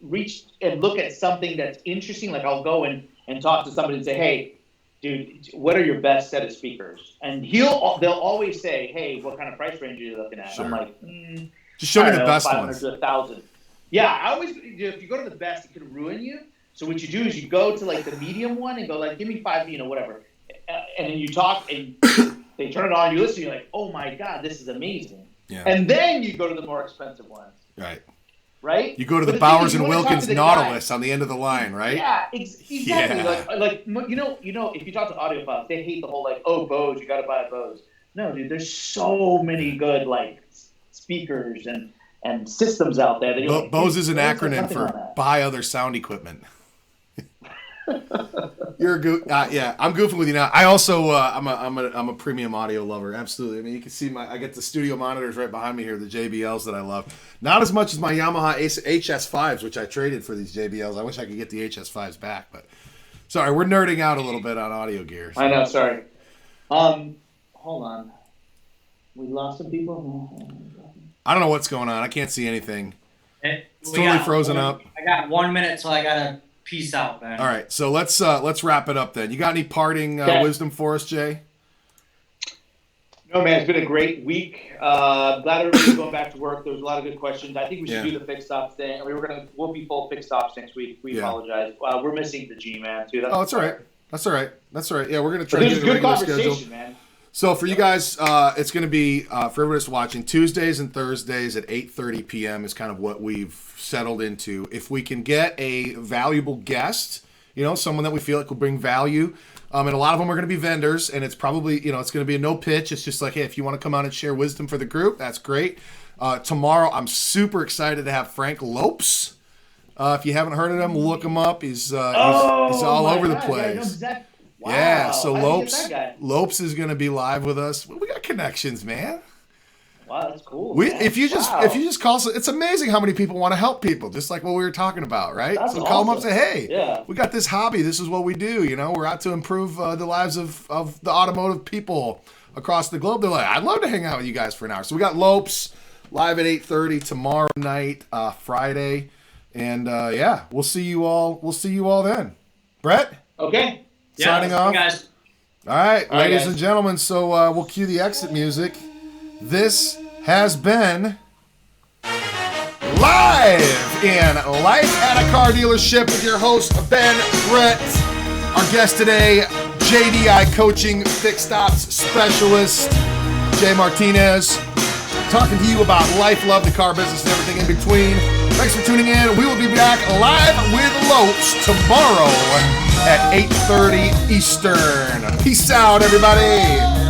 reach and look at something that's interesting. Like I'll go and talk to somebody and say, hey, dude, what are your best set of speakers? And they'll always say, hey, what kind of price range are you looking at? Sure. I'm like, just show me the best 500 ones. to 1,000. Yeah, I always, if you go to the best, it can ruin you. So what you do is you go to like the medium one and go like, give me 5, whatever. And then you talk and they turn it on, you listen, you're like, oh my God, this is amazing. Yeah. And then you go to the more expensive ones. Right. Right? You go to the Bowers and Wilkins Nautilus on the end of the line, right? Yeah, exactly. Yeah. Like if you talk to audiophiles, they hate the whole like, oh, Bose, you got to buy a Bose. No, dude, there's so many good like speakers and systems out there. That like, Bose is an acronym for buy other sound equipment. You're I'm goofing with you now. I also I'm a premium audio lover. Absolutely. I mean, you can see I get the studio monitors right behind me here, the JBLs that I love. Not as much as my Yamaha HS5s, which I traded for these JBLs. I wish I could get the HS5s back, but sorry, we're nerding out a little bit on audio gear. So. I know. Sorry. Hold on. We lost some people. I don't know what's going on. I can't see anything. It's totally frozen up. I got 1 minute till I gotta peace out, man. All right, so let's wrap it up then. You got any parting wisdom for us, Jay? No, man, it's been a great week. Glad everybody's going back to work. There was a lot of good questions. I think we should do the fixed ops thing. We'll be full fixed ops next week. We apologize. We're missing the G-Man too. That's all right. That's all right. Yeah, we're gonna try to get a regular schedule. Man. So for you guys, it's going to be, for everybody that's watching, Tuesdays and Thursdays at 8:30 p.m. is kind of what we've settled into. If we can get a valuable guest, someone that we feel like will bring value, and a lot of them are going to be vendors, and it's probably, it's going to be a no pitch. It's just like, hey, if you want to come on and share wisdom for the group, that's great. Tomorrow, I'm super excited to have Frank Lopes. If you haven't heard of him, look him up. He's all over the place. Wow. Yeah, so Lopes is going to be live with us. We got connections, man. Wow, that's cool. If you just call, it's amazing how many people want to help people, just like what we were talking about, right? That's so call them up, awesome. say, hey, Yeah. we got this hobby. This is what we do. You know, we're out to improve the lives of the automotive people across the globe. They're like, I'd love to hang out with you guys for an hour. So we got Lopes live at 8:30 tomorrow night, Friday, and yeah, we'll see you all. We'll see you all then. Brett, Okay. signing off. guys. All right, All right, ladies guys. and gentlemen. So we'll cue the exit music. This has been live in Life at a Car Dealership with your host Ben Brett. Our guest today, JDI Coaching Fixed Ops Specialist Jay Martinez, talking to you about life, love, the car business, and everything in between. Thanks for tuning in. We will be back live with Lopes tomorrow at 8:30 Eastern. Peace out, everybody.